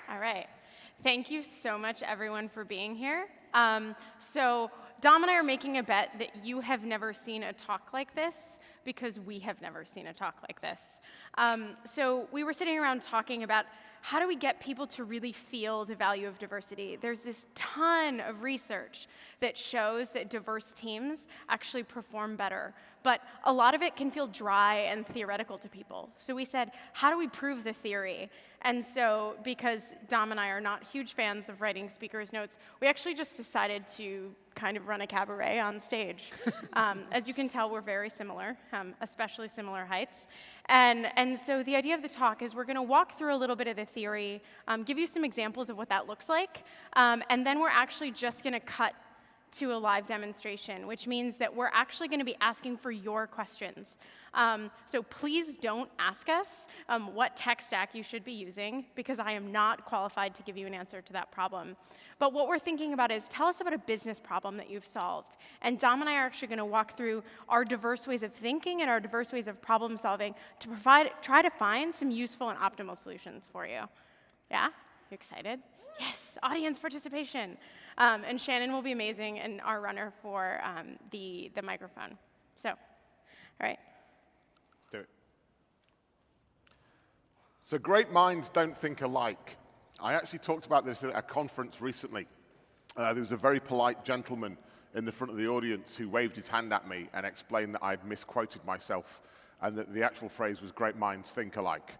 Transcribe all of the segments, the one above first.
All right. Thank you so much, everyone, for being here. So Dom and I are making a bet that you have never seen a talk like this because we have never seen a talk like this. So we were sitting around talking about how do we get people to really feel the value of diversity. There's this ton of research that shows that diverse teams actually perform better, but a lot of it can feel dry and theoretical to people. So we said, how do we prove the theory? And so, because Dom and I are not huge fans of writing speakers' notes, we actually just decided to kind of run a cabaret on stage. As you can tell, we're very similar, especially similar heights. And so the idea of the talk is we're going to walk through a little bit of the theory, give you some examples of what that looks like, and then we're actually just going to cut to a live demonstration, which means that we're actually going to be asking for your questions. So please don't ask us what tech stack you should be using, because I am not qualified to give you an answer to that problem. But what we're thinking about is, tell us about a business problem that you've solved. And Dom and I are actually going to walk through our diverse ways of thinking and our diverse ways of problem solving to try to find some useful and optimal solutions for you. Yeah? You excited? Yes, audience participation. And Shannon will be amazing and our runner for the microphone. So, all right. Let's do it. So great minds don't think alike. I actually talked about this at a conference recently. There was a very polite gentleman in the front of the audience who waved his hand at me and explained that I'd misquoted myself and that the actual phrase was great minds think alike.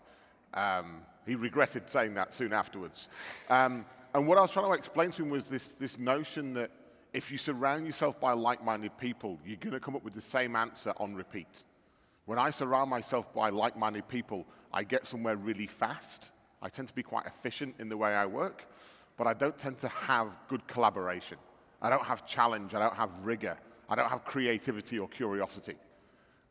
He regretted saying that soon afterwards. And what I was trying to explain to him was this notion that if you surround yourself by like-minded people, you're going to come up with the same answer on repeat. When I surround myself by like-minded people, I get somewhere really fast. I tend to be quite efficient in the way I work, but I don't tend to have good collaboration. I don't have challenge. I don't have rigor. I don't have creativity or curiosity.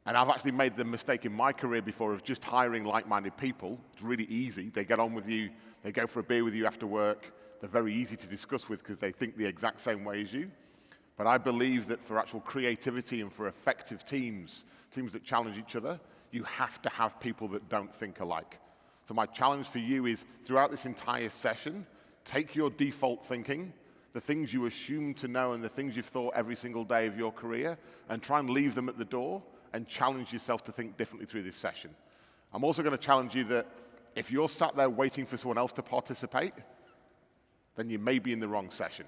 And I've actually made the mistake in my career before of just hiring like-minded people. It's really easy. They get on with you. They go for a beer with you after work. They're very easy to discuss with because they think the exact same way as you. But I believe that for actual creativity and for effective teams, teams that challenge each other, you have to have people that don't think alike. So my challenge for you is, throughout this entire session, take your default thinking, the things you assume to know and the things you've thought every single day of your career, and try and leave them at the door and challenge yourself to think differently through this session. I'm also going to challenge you that if you're sat there waiting for someone else to participate, then you may be in the wrong session.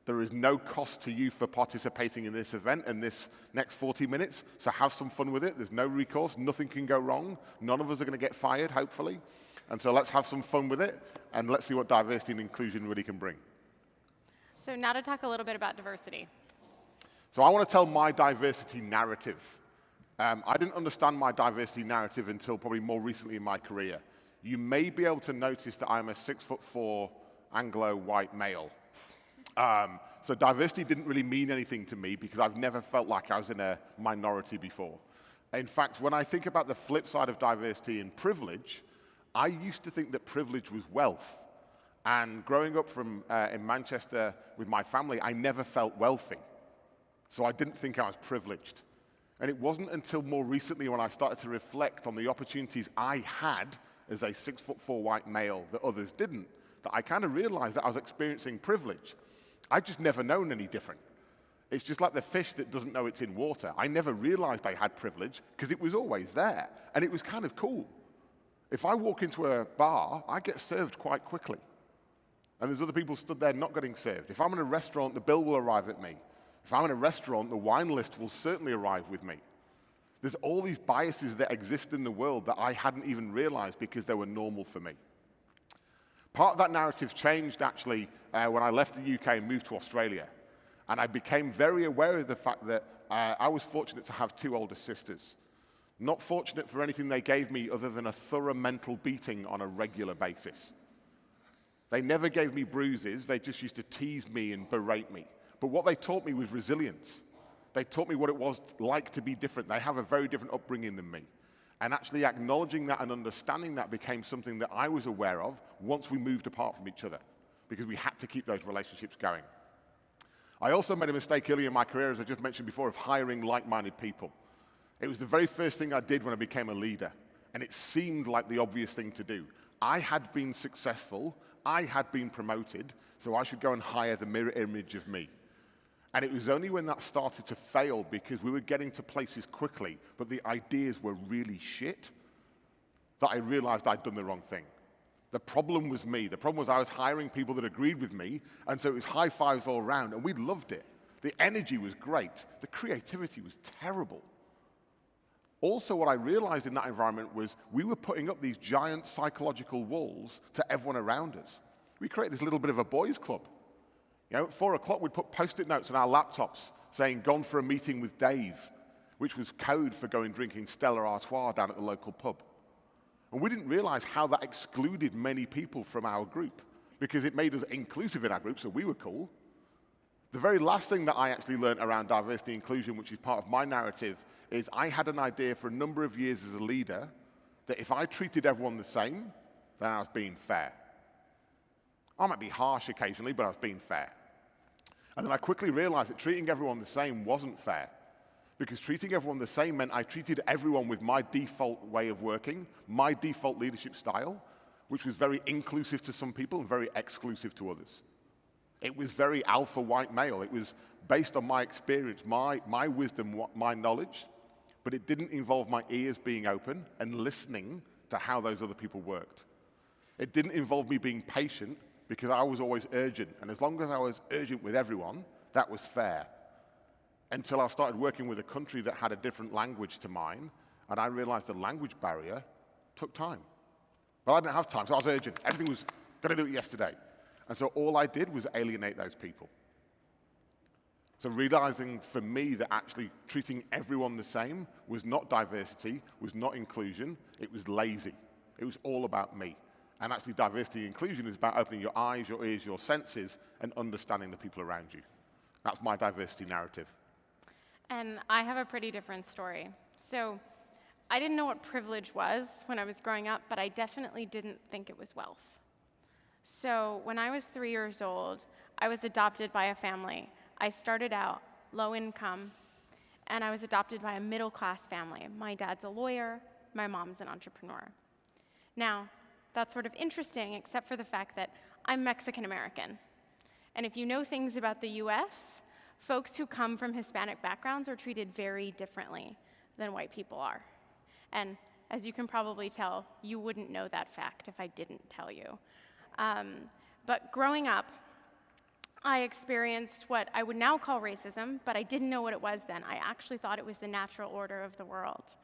There is no cost to you for participating in this event and this next 40 minutes, so have some fun with it. There's no recourse. Nothing can go wrong. None of us are going to get fired, hopefully. And so let's have some fun with it, and let's see what diversity and inclusion really can bring. So now to talk a little bit about diversity. So I want to tell my diversity narrative. I didn't understand my diversity narrative until probably more recently in my career. You may be able to notice that I'm a 6'4" Anglo-white male. So diversity didn't really mean anything to me because I've never felt like I was in a minority before. In fact, when I think about the flip side of diversity and privilege, I used to think that privilege was wealth. And growing up in Manchester with my family, I never felt wealthy. So I didn't think I was privileged. And it wasn't until more recently when I started to reflect on the opportunities I had as a 6'4" white male that others didn't, that I kind of realized that I was experiencing privilege. I'd just never known any different. It's just like the fish that doesn't know it's in water. I never realized I had privilege because it was always there. And it was kind of cool. If I walk into a bar, I get served quite quickly. And there's other people stood there not getting served. If I'm in a restaurant, the bill will arrive at me. If I'm in a restaurant, the wine list will certainly arrive with me. There's all these biases that exist in the world that I hadn't even realized because they were normal for me. Part of that narrative changed, actually, when I left the UK and moved to Australia. And I became very aware of the fact that I was fortunate to have two older sisters. Not fortunate for anything they gave me other than a thorough mental beating on a regular basis. They never gave me bruises. They just used to tease me and berate me. But what they taught me was resilience. They taught me what it was like to be different. They have a very different upbringing than me. And actually acknowledging that and understanding that became something that I was aware of once we moved apart from each other, because we had to keep those relationships going. I also made a mistake early in my career, as I just mentioned before, of hiring like-minded people. It was the very first thing I did when I became a leader, and it seemed like the obvious thing to do. I had been successful, I had been promoted, so I should go and hire the mirror image of me. And it was only when that started to fail, because we were getting to places quickly, but the ideas were really shit, that I realized I'd done the wrong thing. The problem was me. The problem was I was hiring people that agreed with me, and so it was high fives all around, and we loved it. The energy was great. The creativity was terrible. Also, what I realized in that environment was we were putting up these giant psychological walls to everyone around us. We created this little bit of a boys' club. You know, at 4 o'clock, we'd put Post-it notes on our laptops saying, "Gone for a meeting with Dave," which was code for going drinking Stella Artois down at the local pub. And we didn't realize how that excluded many people from our group, because it made us inclusive in our group, so we were cool. The very last thing that I actually learned around diversity and inclusion, which is part of my narrative, is I had an idea for a number of years as a leader that if I treated everyone the same, then I was being fair. I might be harsh occasionally, but I was being fair. And then I quickly realized that treating everyone the same wasn't fair, because treating everyone the same meant I treated everyone with my default way of working, my default leadership style, which was very inclusive to some people and very exclusive to others. It was very alpha white male. It was based on my experience, my wisdom, my knowledge, but it didn't involve my ears being open and listening to how those other people worked. It didn't involve me being patient, because I was always urgent, and as long as I was urgent with everyone, that was fair. Until I started working with a country that had a different language to mine, and I realized the language barrier took time. But I didn't have time, so I was urgent. Everything was, got to do it yesterday. And so all I did was alienate those people. So realizing for me that actually treating everyone the same was not diversity, was not inclusion, it was lazy. It was all about me. And actually diversity and inclusion is about opening your eyes, your ears, your senses, and understanding the people around you. That's my diversity narrative. And I have a pretty different story. So I didn't know what privilege was when I was growing up, but I definitely didn't think it was wealth. So when I was 3 years old, I was adopted by a family. I started out low income, and I was adopted by a middle-class family. My dad's a lawyer, my mom's an entrepreneur. Now, that's sort of interesting, except for the fact that I'm Mexican-American. And if you know things about the US, folks who come from Hispanic backgrounds are treated very differently than white people are. And as you can probably tell, you wouldn't know that fact if I didn't tell you. But growing up, I experienced what I would now call racism, but I didn't know what it was then. I actually thought it was the natural order of the world.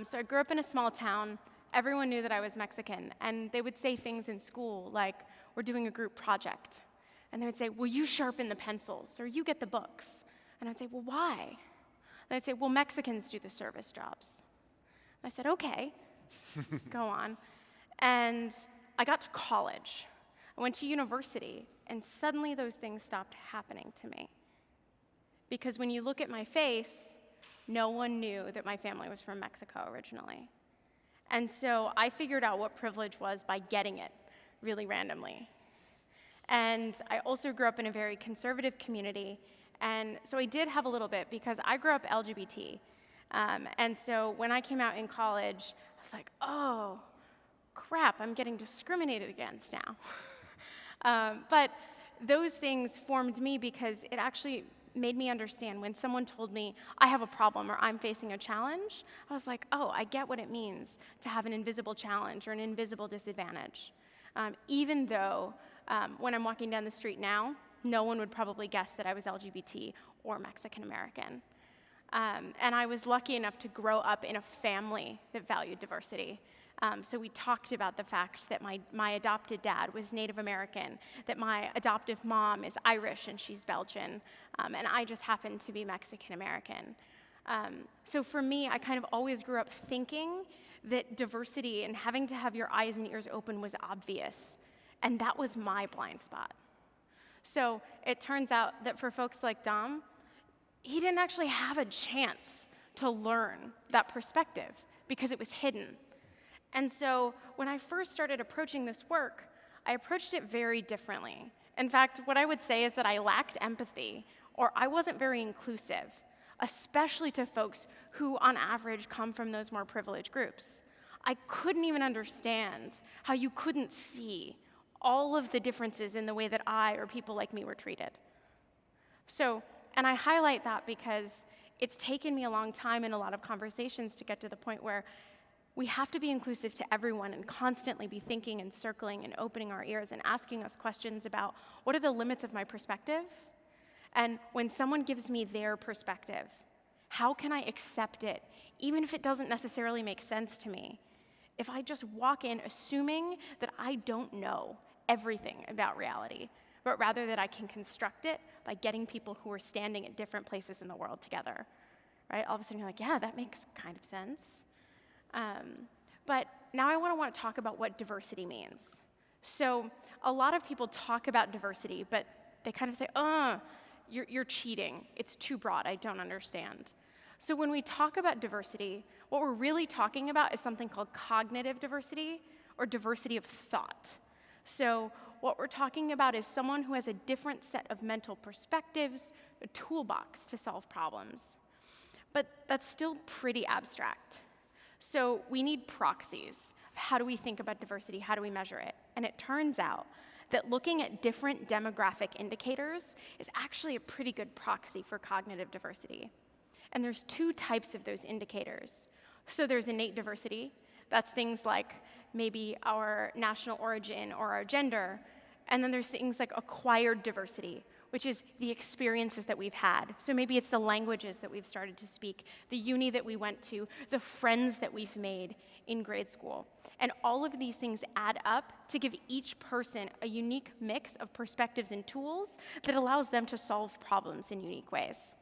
So I grew up in a small town. Everyone knew that I was Mexican, and they would say things in school like, "We're doing a group project." And they would say, "Well, you sharpen the pencils, or you get the books." And I'd say, "Well, why?" And they'd say, "Well, Mexicans do the service jobs." And I said, "Okay, go on." And I got to college. I went to university, and suddenly those things stopped happening to me. Because when you look at my face, no one knew that my family was from Mexico originally. And so I figured out what privilege was by getting it really randomly. And I also grew up in a very conservative community, and so I did have a little bit because I grew up LGBT. And so when I came out in college, I was like, oh, crap, I'm getting discriminated against now. But those things formed me because it actually made me understand when someone told me I have a problem or I'm facing a challenge, I was like, oh, I get what it means to have an invisible challenge or an invisible disadvantage. Even though when I'm walking down the street now, no one would probably guess that I was LGBT or Mexican American. And I was lucky enough to grow up in a family that valued diversity. So we talked about the fact that my adopted dad was Native American, that my adoptive mom is Irish and she's Belgian, and I just happen to be Mexican American. So for me, I kind of always grew up thinking that diversity and having to have your eyes and ears open was obvious, and that was my blind spot. So it turns out that for folks like Dom, he didn't actually have a chance to learn that perspective because it was hidden. And so when I first started approaching this work, I approached it very differently. In fact, what I would say is that I lacked empathy, or I wasn't very inclusive, especially to folks who, on average, come from those more privileged groups. I couldn't even understand how you couldn't see all of the differences in the way that I or people like me were treated. So, and I highlight that because it's taken me a long time in a lot of conversations to get to the point where we have to be inclusive to everyone and constantly be thinking and circling and opening our ears and asking us questions about what are the limits of my perspective? And when someone gives me their perspective, how can I accept it, even if it doesn't necessarily make sense to me? If I just walk in assuming that I don't know everything about reality, but rather that I can construct it by getting people who are standing at different places in the world together, right? All of a sudden you're like, yeah, that makes kind of sense. But now I want to talk about what diversity means. So a lot of people talk about diversity, but they kind of say, you're cheating. It's too broad. I don't understand. So when we talk about diversity, what we're really talking about is something called cognitive diversity or diversity of thought. So what we're talking about is someone who has a different set of mental perspectives, a toolbox to solve problems. But that's still pretty abstract. So we need proxies. How do we think about diversity? How do we measure it? And it turns out that looking at different demographic indicators is actually a pretty good proxy for cognitive diversity. And there's two types of those indicators. So there's innate diversity. That's things like maybe our national origin or our gender. And then there's things like acquired diversity, which is the experiences that we've had. So maybe it's the languages that we've started to speak, the uni that we went to, the friends that we've made in grade school. And all of these things add up to give each person a unique mix of perspectives and tools that allows them to solve problems in unique ways.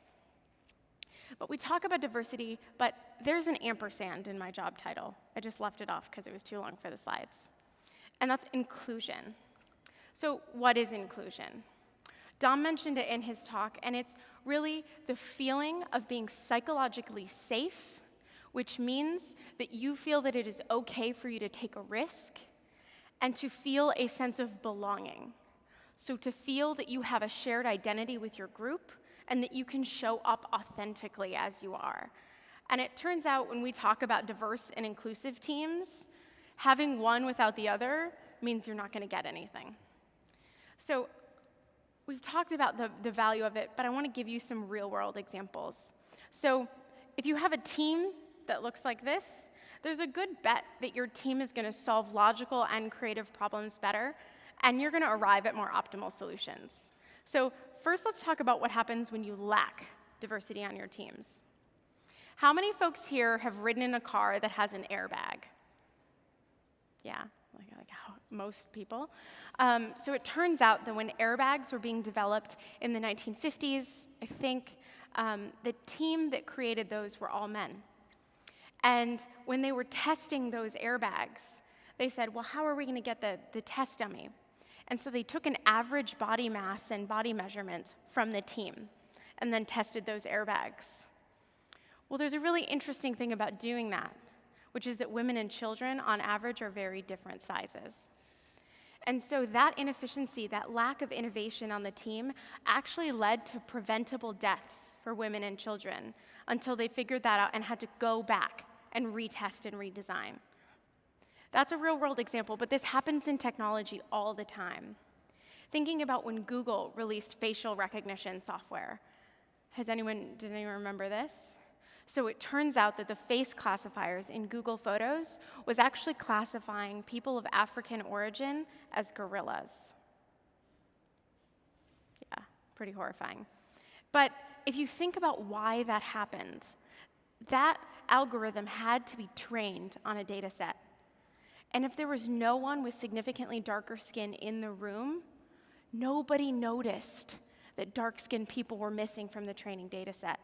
But we talk about diversity, but there's an ampersand in my job title. I just left it off because it was too long for the slides. And that's inclusion. So what is inclusion? Dom mentioned it in his talk, and it's really the feeling of being psychologically safe, which means that you feel that it is okay for you to take a risk and to feel a sense of belonging. So to feel that you have a shared identity with your group and that you can show up authentically as you are. And it turns out when we talk about diverse and inclusive teams, having one without the other means you're not going to get anything. So we've talked about the value of it, but I want to give you some real-world examples. So if you have a team that looks like this, there's a good bet that your team is going to solve logical and creative problems better, and you're going to arrive at more optimal solutions. So first, let's talk about what happens when you lack diversity on your teams. How many folks here have ridden in a car that has an airbag? Yeah, like how most people. So it turns out that when airbags were being developed in the 1950s, I think the team that created those were all men. And when they were testing those airbags, they said, well, how are we going to get the test dummy? And so they took an average body mass and body measurements from the team and then tested those airbags. Well, there's a really interesting thing about doing that, which is that women and children, on average, are very different sizes. And so that inefficiency, that lack of innovation on the team, actually led to preventable deaths for women and children until they figured that out and had to go back and retest and redesign. That's a real-world example, but this happens in technology all the time. Thinking about when Google released facial recognition software. Did anyone remember this? So it turns out that the face classifiers in Google Photos was actually classifying people of African origin as gorillas. Yeah, pretty horrifying. But if you think about why that happened, that algorithm had to be trained on a data set. And if there was no one with significantly darker skin in the room, nobody noticed that dark-skinned people were missing from the training data set.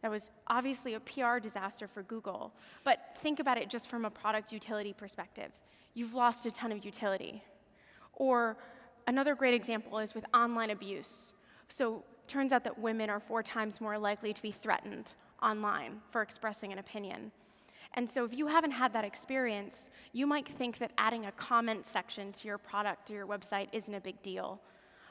That was obviously a PR disaster for Google, but think about it just from a product utility perspective. You've lost a ton of utility. Or another great example is with online abuse. So it turns out that women are 4 times more likely to be threatened online for expressing an opinion. And so if you haven't had that experience, you might think that adding a comment section to your product or your website isn't a big deal.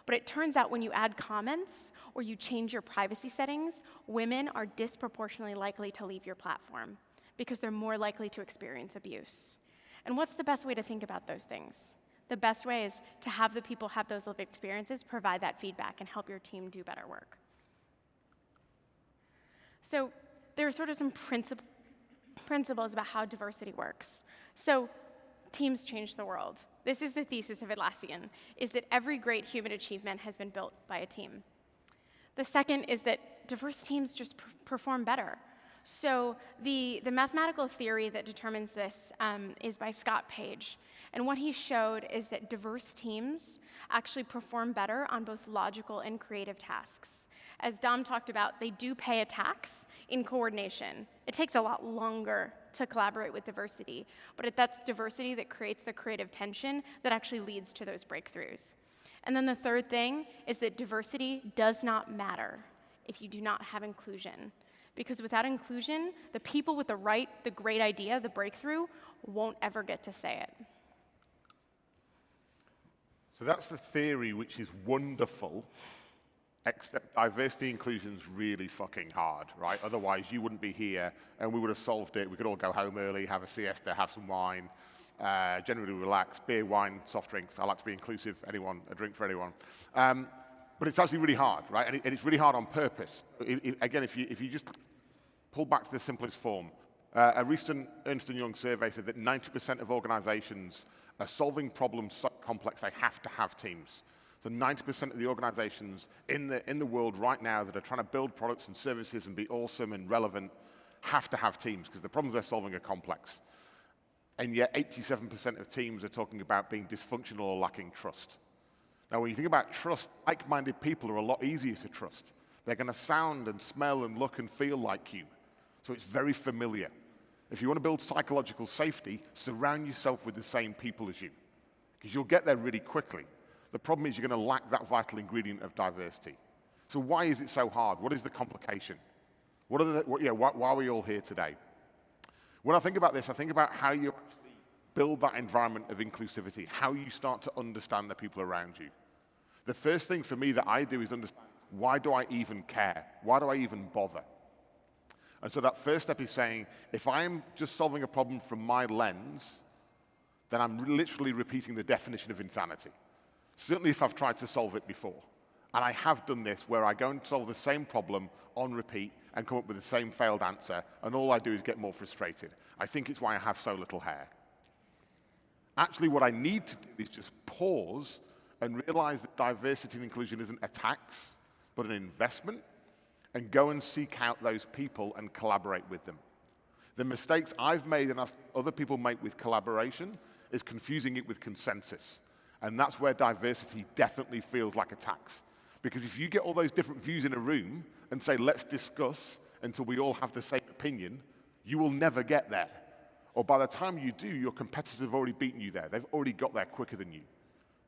But it turns out when you add comments or you change your privacy settings, women are disproportionately likely to leave your platform because they're more likely to experience abuse. And what's the best way to think about those things? The best way is to have the people have those lived experiences, provide that feedback, and help your team do better work. So there are sort of some principles about how diversity works. So teams change the world. This is the thesis of Atlassian, is that every great human achievement has been built by a team. The second is that diverse teams just perform better. So the mathematical theory that determines this is by Scott Page. And what he showed is that diverse teams actually perform better on both logical and creative tasks. As Dom talked about, they do pay a tax in coordination. It takes a lot longer to collaborate with diversity, but that's diversity that creates the creative tension that actually leads to those breakthroughs. And then the third thing is that diversity does not matter if you do not have inclusion. Because without inclusion, the people with the great idea, the breakthrough, won't ever get to say it. So that's the theory, which is wonderful, except diversity inclusion is really fucking hard, right? Otherwise, you wouldn't be here, and we would have solved it. We could all go home early, have a siesta, have some wine, generally relax, beer, wine, soft drinks. I like to be inclusive, a drink for anyone. But it's actually really hard, right? And it's really hard on purpose. Again, if you just pull back to the simplest form, a recent Ernst & Young survey said that 90% of organizations are solving problems so complex they have to have teams. So 90% of the organizations in the world right now that are trying to build products and services and be awesome and relevant have to have teams because the problems they're solving are complex. And yet 87% of teams are talking about being dysfunctional or lacking trust. Now, when you think about trust, like-minded people are a lot easier to trust. They're going to sound and smell and look and feel like you. So it's very familiar. If you want to build psychological safety, surround yourself with the same people as you, because you'll get there really quickly. The problem is you're going to lack that vital ingredient of diversity. So why is it so hard? What is the complication? Why are we all here today? When I think about this, I think about how you actually build that environment of inclusivity, how you start to understand the people around you. The first thing for me that I do is understand, why do I even care? Why do I even bother? And so that first step is saying, if I'm just solving a problem from my lens, then I'm literally repeating the definition of insanity. Certainly if I've tried to solve it before. And I have done this where I go and solve the same problem on repeat and come up with the same failed answer, and all I do is get more frustrated. I think it's why I have so little hair. Actually, what I need to do is just pause and realize that diversity and inclusion isn't a tax, but an investment, and go and seek out those people and collaborate with them. The mistakes I've made and other people make with collaboration is confusing it with consensus. And that's where diversity definitely feels like a tax. Because if you get all those different views in a room and say, let's discuss until we all have the same opinion, you will never get there. Or by the time you do, your competitors have already beaten you there. They've already got there quicker than you.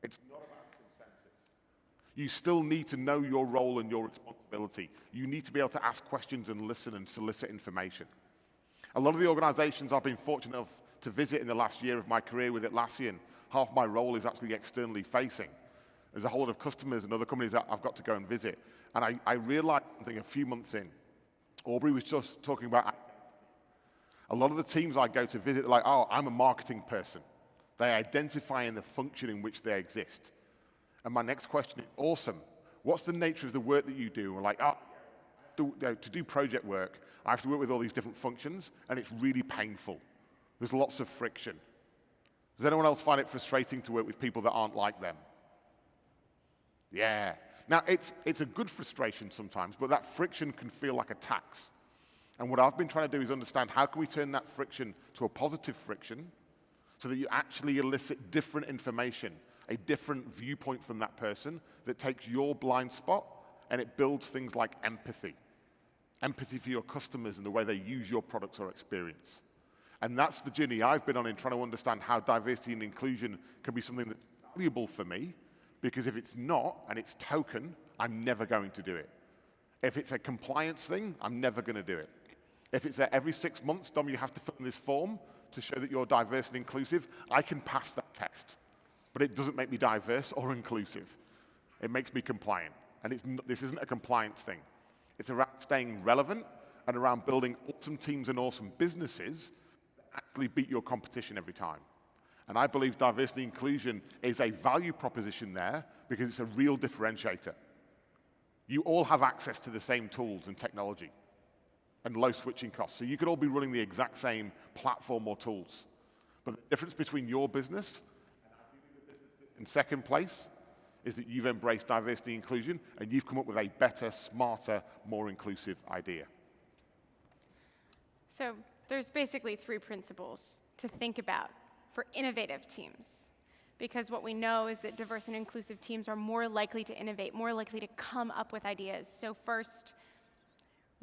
It's not about consensus. You still need to know your role and your responsibility. You need to be able to ask questions and listen and solicit information. A lot of the organizations I've been fortunate enough to visit in the last year of my career with Atlassian, half my role is actually externally facing. There's a whole lot of customers and other companies that I've got to go and visit. And I realized something a few months in. Aubrey was just talking about a lot of the teams I go to visit are like, oh, I'm a marketing person. They identify in the function in which they exist. And my next question is, awesome. What's the nature of the work that you do? We're like, to do project work, I have to work with all these different functions, and it's really painful. There's lots of friction. Does anyone else find it frustrating to work with people that aren't like them? Yeah. Now, it's a good frustration sometimes, but that friction can feel like a tax. And what I've been trying to do is understand how can we turn that friction to a positive friction so that you actually elicit different information, a different viewpoint from that person that takes your blind spot and it builds things like empathy. Empathy for your customers and the way they use your products or experience. And that's the journey I've been on in trying to understand how diversity and inclusion can be something that's valuable for me, because if it's not, and it's token, I'm never going to do it. If it's a compliance thing, I'm never going to do it. If it's every 6 months, Dom, you have to fill in this form to show that you're diverse and inclusive, I can pass that test. But it doesn't make me diverse or inclusive. It makes me compliant. And this isn't a compliance thing. It's around staying relevant and around building awesome teams and awesome businesses that actually beat your competition every time. And I believe diversity and inclusion is a value proposition there because it's a real differentiator. You all have access to the same tools and technology and low switching costs. So you could all be running the exact same platform or tools. But the difference between your business in second place is that you've embraced diversity and inclusion and you've come up with a better, smarter, more inclusive idea. So there's basically 3 principles to think about for innovative teams. Because what we know is that diverse and inclusive teams are more likely to innovate, more likely to come up with ideas. So first,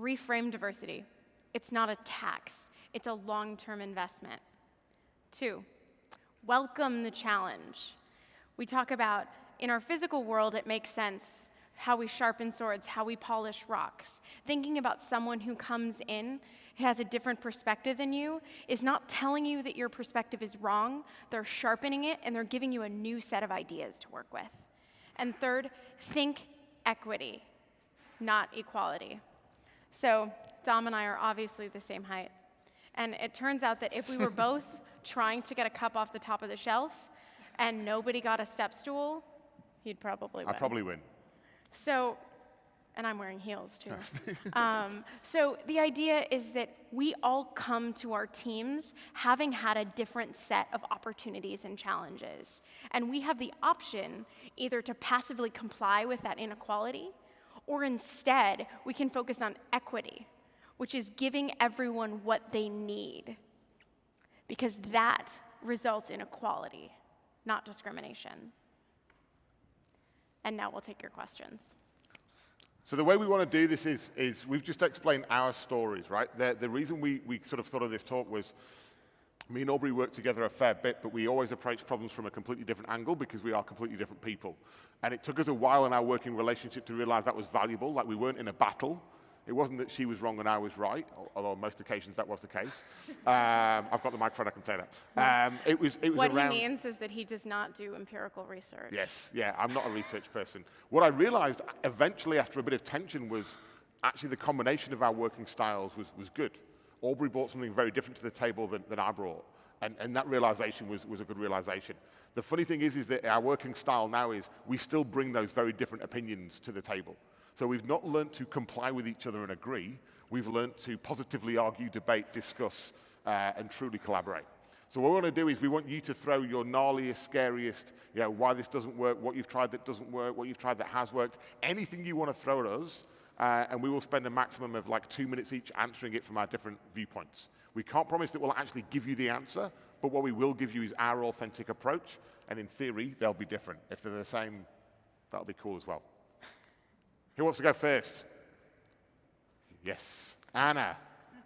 reframe diversity. It's not a tax, it's a long-term investment. 2, welcome the challenge. We talk about, in our physical world, it makes sense how we sharpen swords, how we polish rocks. Thinking about someone who comes in, has a different perspective than you, is not telling you that your perspective is wrong. They're sharpening it, and they're giving you a new set of ideas to work with. And third, think equity, not equality. So Dom and I are obviously the same height. And it turns out that if we were both trying to get a cup off the top of the shelf and nobody got a step stool, he'd probably win. I'd probably win. So, and I'm wearing heels too. So the idea is that we all come to our teams having had a different set of opportunities and challenges. And we have the option either to passively comply with that inequality, or instead we can focus on equity, which is giving everyone what they need. Because that results in equality, not discrimination. And now we'll take your questions. So the way we want to do this is we've just explained our stories, right? The reason we sort of thought of this talk was me and Aubrey worked together a fair bit, but we always approach problems from a completely different angle because we are completely different people. And it took us a while in our working relationship to realize that was valuable, like we weren't in a battle. It wasn't that she was wrong and I was right, although on most occasions that was the case. I've got the microphone, I can say that. It was what around... he means is that he does not do empirical research. Yes, yeah, I'm not a research person. What I realized eventually after a bit of tension was actually the combination of our working styles was good. Aubrey brought something very different to the table than I brought. And that realization was a good realization. The funny thing is that our working style now is we still bring those very different opinions to the table. So we've not learned to comply with each other and agree. We've learned to positively argue, debate, discuss, and truly collaborate. So what we want to do is we want you to throw your gnarliest, scariest, why this doesn't work, what you've tried that doesn't work, what you've tried that has worked, anything you want to throw at us, and we will spend a maximum of like 2 minutes each answering it from our different viewpoints. We can't promise that we'll actually give you the answer, but what we will give you is our authentic approach, and in theory, they'll be different. If they're the same, that'll be cool as well. Who wants to go first? Yes, Anna. Can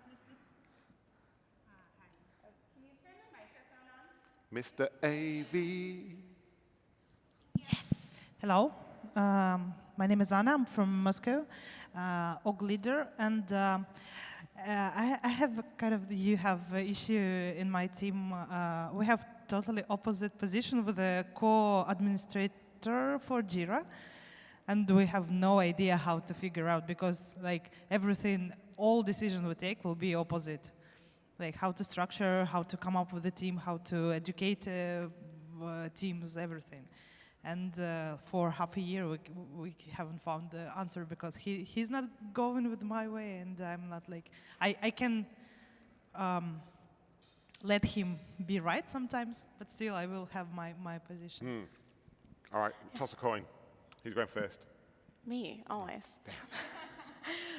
you turn the microphone on? Mr. AV. Yes. Hello. My name is Anna. I'm from Moscow, org leader, and I have you have an issue in my team. We have totally opposite position with a co-administrator for Jira. And we have no idea how to figure out because like everything, all decisions we take will be opposite. Like how to structure, how to come up with a team, how to educate teams, everything. And for half a year, we haven't found the answer because he's not going with my way and I'm not like, I can let him be right sometimes, but still I will have my position. All right, toss a coin. Who's going first? Me, always.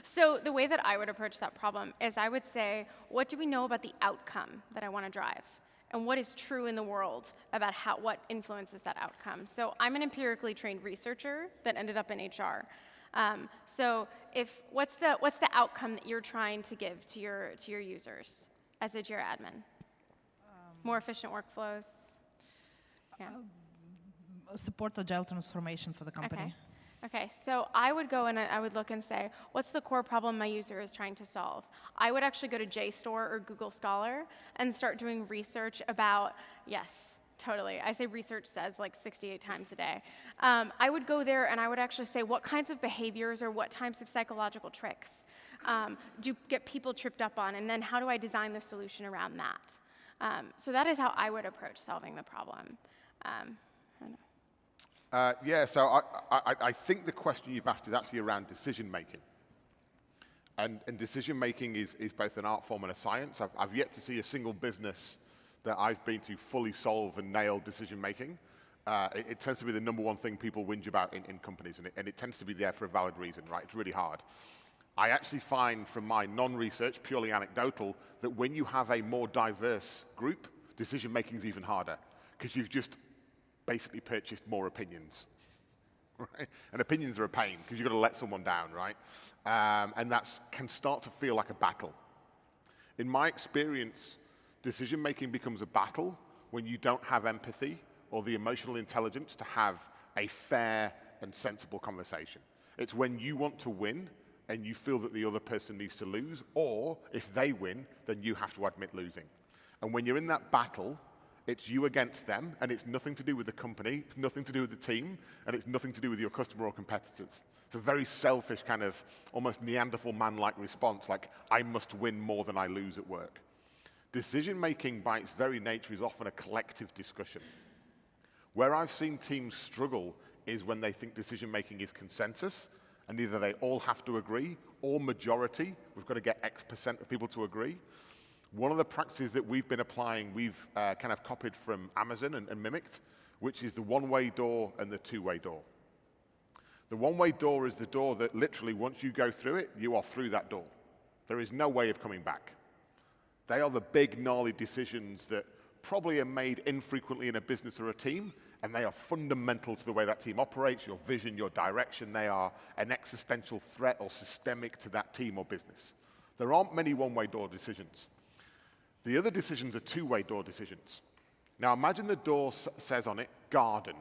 So the way that I would approach that problem is I would say, what do we know about the outcome that I want to drive? And what is true in the world about what influences that outcome? So I'm an empirically trained researcher that ended up in HR. So what's the outcome that you're trying to give to your users as a Jira admin? More efficient workflows? Yeah. Support agile transformation for the company. Okay, so I would go and I would look and say, what's the core problem my user is trying to solve? I would actually go to JSTOR or Google Scholar and start doing research about, yes, totally. I say research says like 68 times a day. I would go there and I would actually say what kinds of behaviors or what types of psychological tricks do get people tripped up on, and then how do I design the solution around that? So that is how I would approach solving the problem. Yeah, so I think the question you've asked is actually around decision making. And decision making is both an art form and a science. I've yet to see a single business that I've been to fully solve and nail decision making. It tends to be the number one thing people whinge about in companies, and it tends to be there for a valid reason, right? It's really hard. I actually find from my non-research, purely anecdotal, that when you have a more diverse group, decision making is even harder, because you've just basically purchased more opinions. Right? And opinions are a pain, because you've got to let someone down, right? And that can start to feel like a battle. In my experience, decision-making becomes a battle when you don't have empathy or the emotional intelligence to have a fair and sensible conversation. It's when you want to win and you feel that the other person needs to lose, or if they win, then you have to admit losing. And when you're in that battle, it's you against them, and it's nothing to do with the company, it's nothing to do with the team, and it's nothing to do with your customer or competitors. It's a very selfish kind of almost Neanderthal man-like response, like, I must win more than I lose at work. Decision-making, by its very nature, is often a collective discussion. Where I've seen teams struggle is when they think decision-making is consensus, and either they all have to agree, or majority, we've got to get X% of people to agree. One of the practices that we've been applying, we've kind of copied from Amazon and mimicked, which is the one-way door and the two-way door. The one-way door is the door that literally, once you go through it, you are through that door. There is no way of coming back. They are the big, gnarly decisions that probably are made infrequently in a business or a team, and they are fundamental to the way that team operates, your vision, your direction. They are an existential threat or systemic to that team or business. There aren't many one-way door decisions. The other decisions are two-way door decisions. Now imagine the door says on it, garden.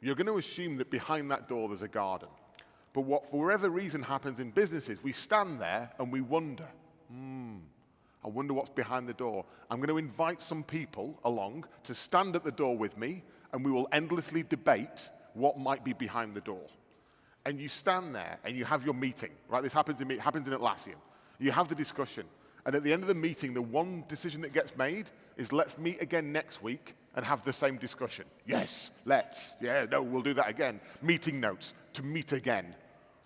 You're going to assume that behind that door there's a garden. But what, for whatever reason, happens in businesses, we stand there and we wonder, I wonder what's behind the door. I'm going to invite some people along to stand at the door with me, and we will endlessly debate what might be behind the door. And you stand there and you have your meeting, right? This happens in Atlassian. You have the discussion. And at the end of the meeting, the one decision that gets made is, let's meet again next week and have the same discussion. Yes, let's. Yeah, no, we'll do that again. Meeting notes, to meet again.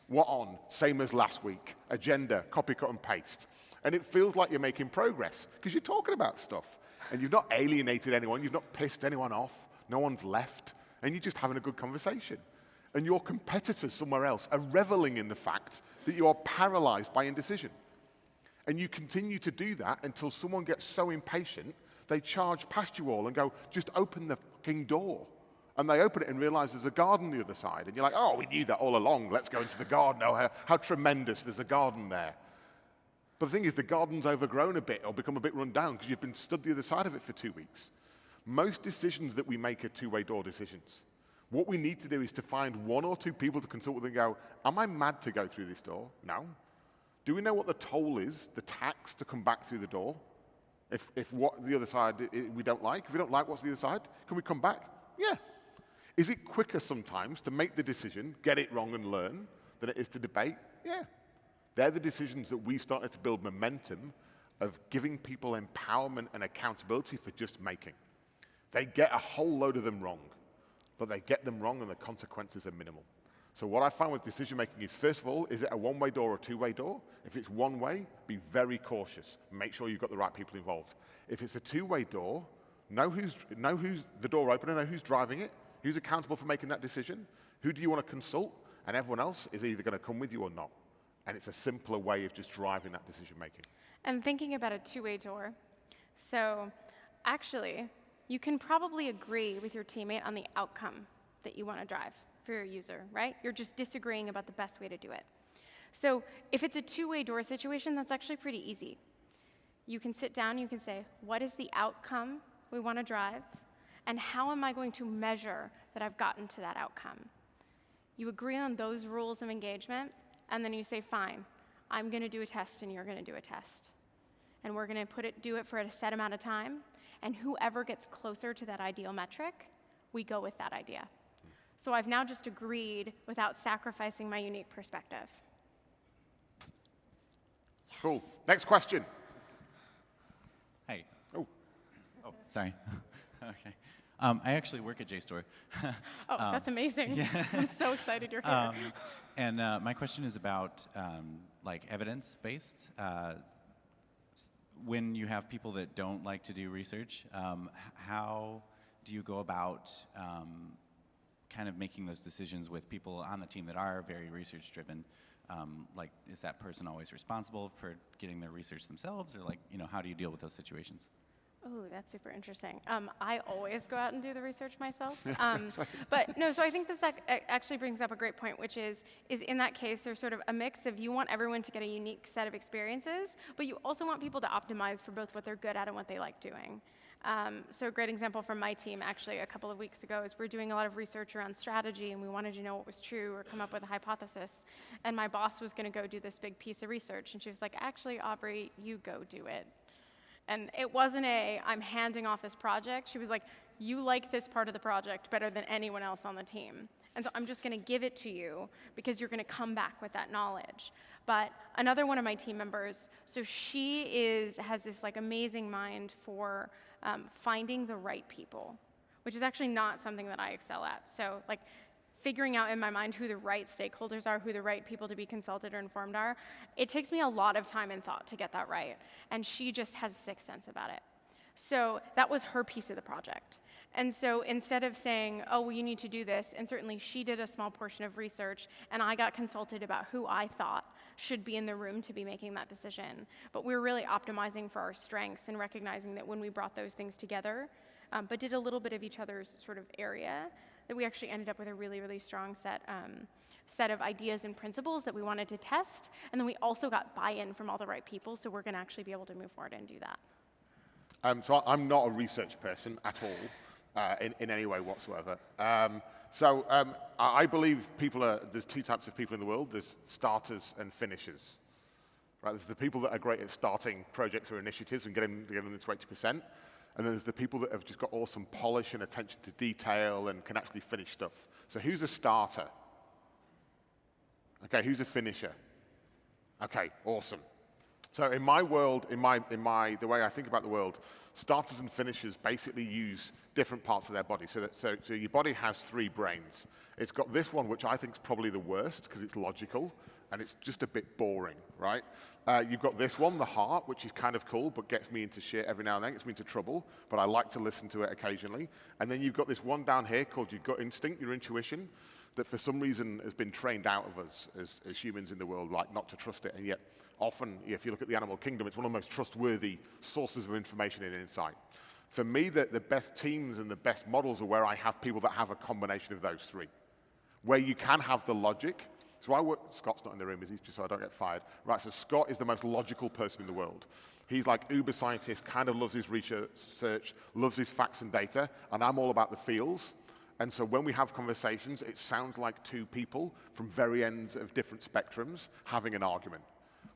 What on? Same as last week. Agenda, copy, cut, and paste. And it feels like you're making progress because you're talking about stuff. And you've not alienated anyone. You've not pissed anyone off. No one's left. And you're just having a good conversation. And your competitors somewhere else are reveling in the fact that you are paralyzed by indecision. And you continue to do that until someone gets so impatient, they charge past you all and go, just open the fucking door. And they open it and realize there's a garden on the other side. And you're like, oh, we knew that all along. Let's go into the garden. Oh, how tremendous. There's a garden there. But the thing is, the garden's overgrown a bit or become a bit run down because you've been stood the other side of it for 2 weeks. Most decisions that we make are two-way door decisions. What we need to do is to find one or two people to consult with and go, am I mad to go through this door? No. Do we know what the toll is, the tax to come back through the door? If what the other side we don't like, if we don't like what's the other side, can we come back? Yeah. Is it quicker sometimes to make the decision, get it wrong and learn, than it is to debate? Yeah. They're the decisions that we started to build momentum of giving people empowerment and accountability for just making. They get a whole load of them wrong, but they get them wrong and the consequences are minimal. So what I found with decision making is, first of all, is it a one-way door or a two-way door? If it's one way, be very cautious. Make sure you've got the right people involved. If it's a two-way door, know who's the door opener, know who's driving it, who's accountable for making that decision, who do you want to consult, and everyone else is either going to come with you or not. And it's a simpler way of just driving that decision making. And thinking about a two-way door, so actually, you can probably agree with your teammate on the outcome that you want to drive for your user, right? You're just disagreeing about the best way to do it. So if it's a two-way door situation, that's actually pretty easy. You can sit down, you can say, what is the outcome we want to drive, and how am I going to measure that I've gotten to that outcome? You agree on those rules of engagement, and then you say, fine, I'm going to do a test and you're going to do a test. And we're going to do it for a set amount of time, and whoever gets closer to that ideal metric, we go with that idea. So I've now just agreed without sacrificing my unique perspective. Cool. Next question. Hey. Oh. Oh, sorry. Okay. I actually work at JSTOR. Oh, that's amazing. Yeah. I'm so excited you're here. And my question is about like evidence-based. When you have people that don't like to do research, how do you go about kind of making those decisions with people on the team that are very research-driven? Like, is that person always responsible for getting their research themselves, or like, how do you deal with those situations? Oh, that's super interesting. I always go out and do the research myself. But no, so I think this actually brings up a great point, which is in that case, there's sort of a mix of you want everyone to get a unique set of experiences, but you also want people to optimize for both what they're good at and what they like doing. So a great example from my team, actually, a couple of weeks ago, is we're doing a lot of research around strategy, and we wanted to know what was true or come up with a hypothesis. And my boss was going to go do this big piece of research, and she was like, actually, Aubrey, you go do it. And it wasn't I'm handing off this project. She was like, you like this part of the project better than anyone else on the team. And so I'm just going to give it to you because you're going to come back with that knowledge. But another one of my team members, so she has this like amazing mind for finding the right people, which is actually not something that I excel at. So like figuring out in my mind who the right stakeholders are, who the right people to be consulted or informed are, it takes me a lot of time and thought to get that right. And she just has a sixth sense about it. So that was her piece of the project. And so instead of saying, oh, well, you need to do this, and certainly she did a small portion of research, and I got consulted about who I thought should be in the room to be making that decision. But we were really optimizing for our strengths and recognizing that when we brought those things together, but did a little bit of each other's sort of area, that we actually ended up with a really, really strong set of ideas and principles that we wanted to test. And then we also got buy-in from all the right people, so we're going to actually be able to move forward and do that. So I'm not a research person at all, in any way whatsoever. I believe there's two types of people in the world. There's starters and finishers. Right? There's the people that are great at starting projects or initiatives and getting them to 80%. And then there's the people that have just got awesome polish and attention to detail and can actually finish stuff. So who's a starter? Okay, who's a finisher? Okay, awesome. So in my world, the way I think about the world, starters and finishers basically use different parts of their body. So your body has three brains. It's got this one, which I think is probably the worst because it's logical and it's just a bit boring, right? You've got this one, the heart, which is kind of cool, but gets me into shit every now and then, gets me into trouble, but I like to listen to it occasionally. And then you've got this one down here called your gut instinct, your intuition, that for some reason has been trained out of us as humans in the world, like not to trust it. And yet, often, if you look at the animal kingdom, it's one of the most trustworthy sources of information and insight. For me, the best teams and the best models are where I have people that have a combination of those three, where you can have the logic. So Scott's not in the room, is he? Just so I don't get fired. Right, so Scott is the most logical person in the world. He's like uber scientist, kind of loves his research, loves his facts and data, and I'm all about the feels. And so when we have conversations, it sounds like two people from very ends of different spectrums having an argument.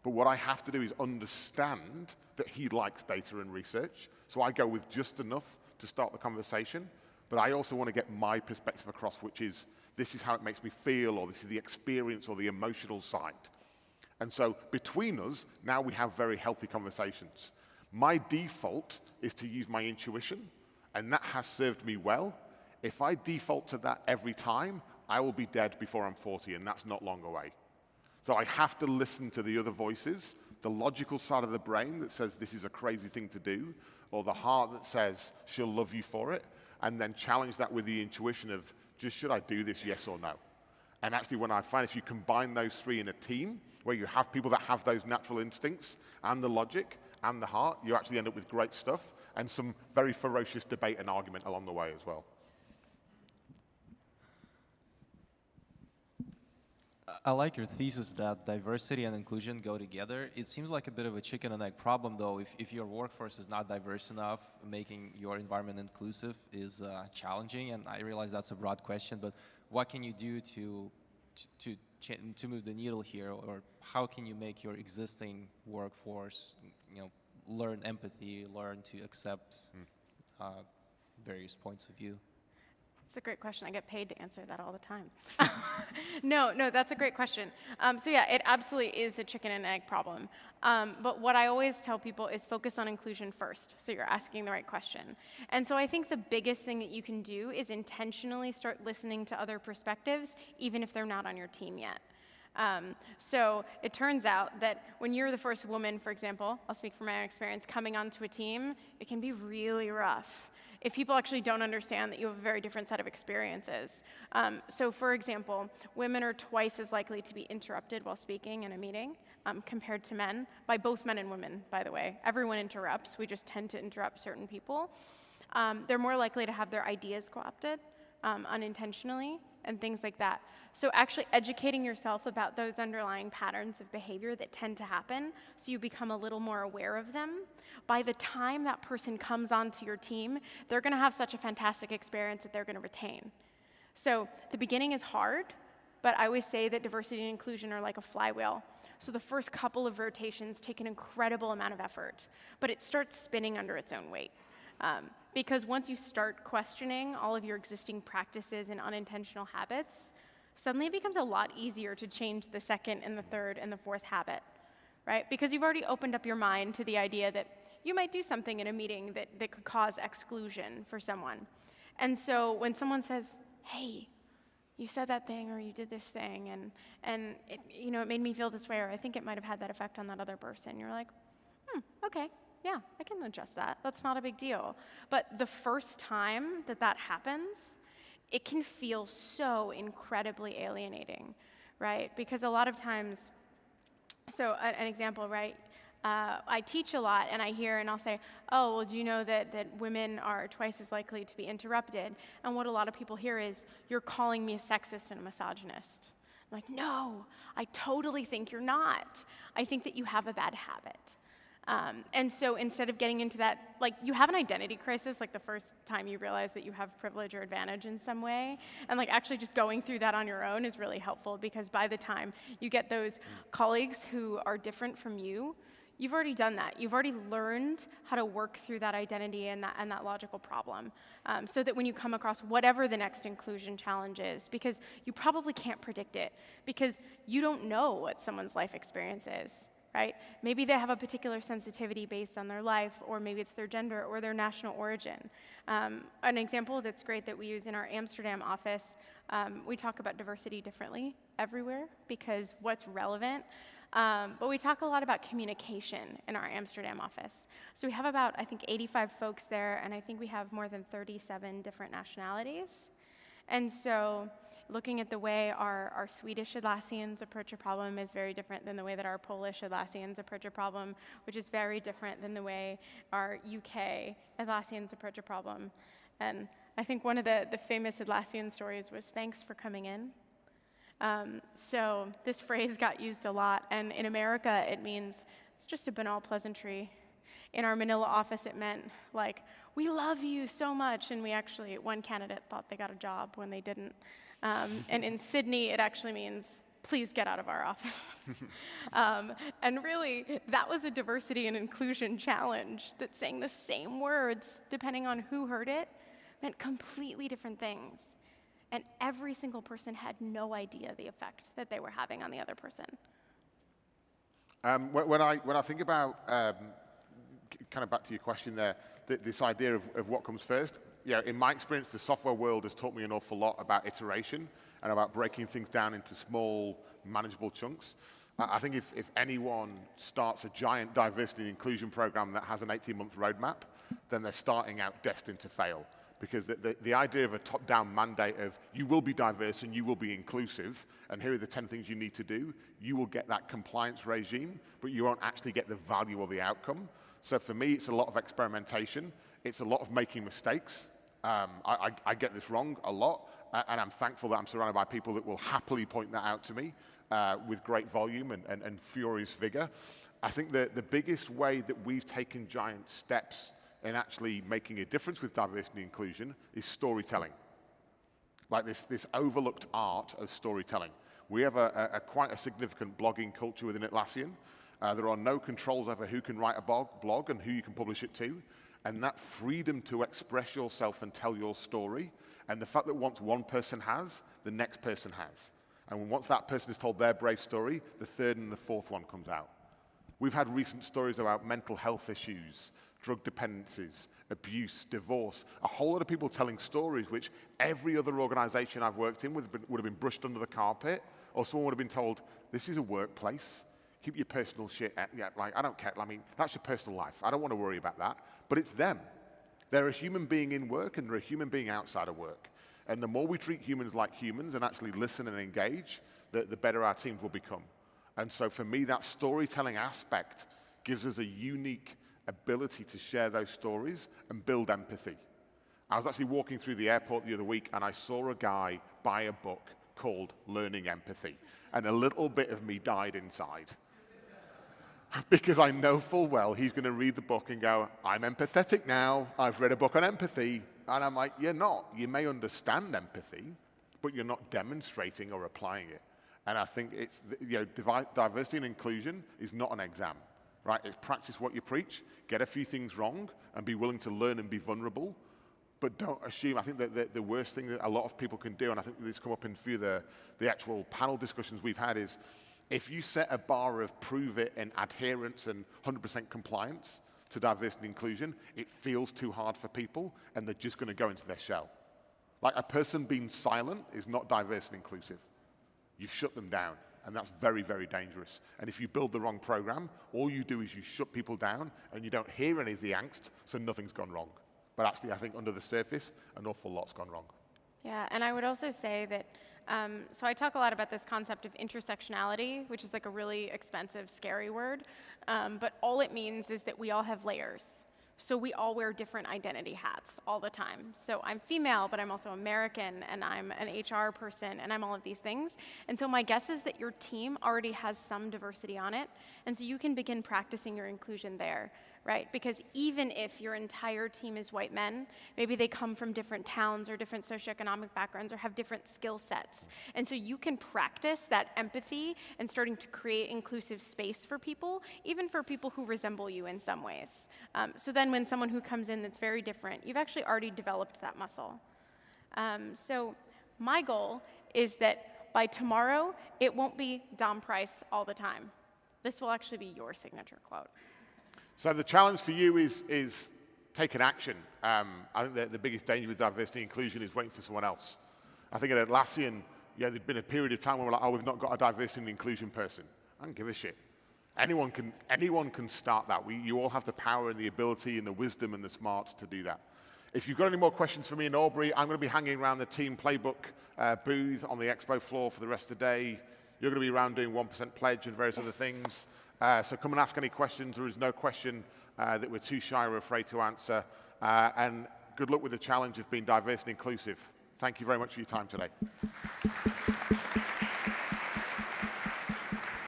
But what I have to do is understand that he likes data and research, so I go with just enough to start the conversation, but I also want to get my perspective across, which is, this is how it makes me feel, or this is the experience or the emotional side. And so between us, now we have very healthy conversations. My default is to use my intuition, and that has served me well. If I default to that every time, I will be dead before I'm 40, and that's not long away. So I have to listen to the other voices, the logical side of the brain that says this is a crazy thing to do, or the heart that says she'll love you for it, and then challenge that with the intuition of just should I do this, yes or no? And actually when I find if you combine those three in a team, where you have people that have those natural instincts and the logic and the heart, you actually end up with great stuff and some very ferocious debate and argument along the way as well. I like your thesis that diversity and inclusion go together. It seems like a bit of a chicken and egg problem, though. If your workforce is not diverse enough, making your environment inclusive is challenging. And I realize that's a broad question, but what can you do to move the needle here, or how can you make your existing workforce, learn empathy, learn to accept various points of view? It's a great question. I get paid to answer that all the time. No, that's a great question. So yeah, it absolutely is a chicken and egg problem. But what I always tell people is focus on inclusion first, so you're asking the right question. And so I think the biggest thing that you can do is intentionally start listening to other perspectives, even if they're not on your team yet. So it turns out that when you're the first woman, for example, I'll speak from my own experience, coming onto a team, it can be really rough if people actually don't understand that you have a very different set of experiences. So for example, women are twice as likely to be interrupted while speaking in a meeting compared to men, by both men and women, by the way. Everyone interrupts, we just tend to interrupt certain people. They're more likely to have their ideas co-opted unintentionally, and things like that. So actually educating yourself about those underlying patterns of behavior that tend to happen, so you become a little more aware of them. By the time that person comes onto your team, they're gonna have such a fantastic experience that they're gonna retain. So the beginning is hard, but I always say that diversity and inclusion are like a flywheel. So the first couple of rotations take an incredible amount of effort, but it starts spinning under its own weight. Because once you start questioning all of your existing practices and unintentional habits, suddenly it becomes a lot easier to change the second and the third and the fourth habit, right? Because you've already opened up your mind to the idea that you might do something in a meeting that could cause exclusion for someone. And so when someone says, hey, you said that thing or you did this thing and it, it made me feel this way, or I think it might have had that effect on that other person, you're like, okay. Yeah, I can adjust that. That's not a big deal. But the first time that happens, it can feel so incredibly alienating, right? Because a lot of times, so an example, right? I teach a lot, and I hear, and I'll say, oh, well, do you know that women are twice as likely to be interrupted? And what a lot of people hear is, you're calling me a sexist and a misogynist. I'm like, no, I totally think you're not. I think that you have a bad habit. And so instead of getting into that, like, you have an identity crisis, like the first time you realize that you have privilege or advantage in some way, and like actually just going through that on your own is really helpful, because by the time you get those colleagues who are different from you, you've already done that. You've already learned how to work through that identity and that logical problem, so that when you come across whatever the next inclusion challenge is, because you probably can't predict it, because you don't know what someone's life experience is. Right? Maybe they have a particular sensitivity based on their life, or maybe it's their gender or their national origin. An example that's great that we use in our Amsterdam office, we talk about diversity differently everywhere because what's relevant, but we talk a lot about communication in our Amsterdam office. So we have about, I think, 85 folks there, and I think we have more than 37 different nationalities. And so looking at the way our Swedish Atlassians approach a problem is very different than the way that our Polish Atlassians approach a problem, which is very different than the way our UK Atlassians approach a problem. And I think one of the famous Atlassian stories was, thanks for coming in. So this phrase got used a lot, and in America it means it's just a banal pleasantry. In our Manila office it meant, like, we love you so much, and one candidate thought they got a job when they didn't. And in Sydney, it actually means, please get out of our office. And really, that was a diversity and inclusion challenge, that saying the same words, depending on who heard it, meant completely different things. And every single person had no idea the effect that they were having on the other person. When I think about, kind of back to your question there, this idea of what comes first, in my experience, the software world has taught me an awful lot about iteration and about breaking things down into small, manageable chunks. I think if anyone starts a giant diversity and inclusion program that has an 18-month roadmap, then they're starting out destined to fail. Because the idea of a top-down mandate of you will be diverse and you will be inclusive, and here are the 10 things you need to do, you will get that compliance regime, but you won't actually get the value or the outcome. So for me, it's a lot of experimentation. It's a lot of making mistakes. I get this wrong a lot, and I'm thankful that I'm surrounded by people that will happily point that out to me with great volume and furious vigor. I think the biggest way that we've taken giant steps in actually making a difference with diversity and inclusion is storytelling. Like this overlooked art of storytelling. We have quite a significant blogging culture within Atlassian. There are no controls over who can write a blog and who you can publish it to. And that freedom to express yourself and tell your story, and the fact that once one person has, the next person has. And once that person has told their brave story, the third and the fourth one comes out. We've had recent stories about mental health issues, drug dependencies, abuse, divorce, a whole lot of people telling stories which every other organization I've worked in would have been brushed under the carpet, or someone would have been told, this is a workplace, keep your personal shit, like, I don't care, I mean, that's your personal life, I don't want to worry about that, but it's them. They're a human being in work and they're a human being outside of work. And the more we treat humans like humans and actually listen and engage, the better our teams will become. And so for me, that storytelling aspect gives us a unique ability to share those stories and build empathy. I was actually walking through the airport the other week and I saw a guy buy a book called Learning Empathy. And a little bit of me died inside. Because I know full well he's going to read the book and go, I'm empathetic now, I've read a book on empathy. And I'm like, you're not. You may understand empathy, but you're not demonstrating or applying it. And I think it's, diversity and inclusion is not an exam, right? It's practice what you preach, get a few things wrong, and be willing to learn and be vulnerable. But don't assume, I think that the worst thing that a lot of people can do, and I think this has come up in a few of the actual panel discussions we've had, is if you set a bar of prove it and adherence and 100% compliance to diversity and inclusion, it feels too hard for people, and they're just going to go into their shell. Like a person being silent is not diverse and inclusive. You've shut them down, and that's very, very dangerous. And if you build the wrong program, all you do is you shut people down, and you don't hear any of the angst, so nothing's gone wrong. But actually, I think under the surface, an awful lot's gone wrong. Yeah, and I would also say that, so I talk a lot about this concept of intersectionality, which is like a really expensive, scary word, but all it means is that we all have layers. So we all wear different identity hats all the time. So I'm female, but I'm also American, and I'm an HR person, and I'm all of these things. And so my guess is that your team already has some diversity on it, and so you can begin practicing your inclusion there, right? Because even if your entire team is white men, maybe they come from different towns or different socioeconomic backgrounds or have different skill sets. And so you can practice that empathy and starting to create inclusive space for people, even for people who resemble you in some ways. So then when someone who comes in that's very different, you've actually already developed that muscle. So my goal is that by tomorrow, it won't be Dom Price all the time. This will actually be your signature quote. So the challenge for you is taking action. I think that the biggest danger with diversity and inclusion is waiting for someone else. I think at Atlassian, there's been a period of time where we're like, oh, we've not got a diversity and inclusion person. I don't give a shit. Anyone can start that. You all have the power and the ability and the wisdom and the smarts to do that. If you've got any more questions for me and Aubrey, I'm going to be hanging around the team playbook booth on the expo floor for the rest of the day. You're going to be around doing 1% pledge and various other things. So come and ask any questions. There is no question that we're too shy or afraid to answer. And good luck with the challenge of being diverse and inclusive. Thank you very much for your time today.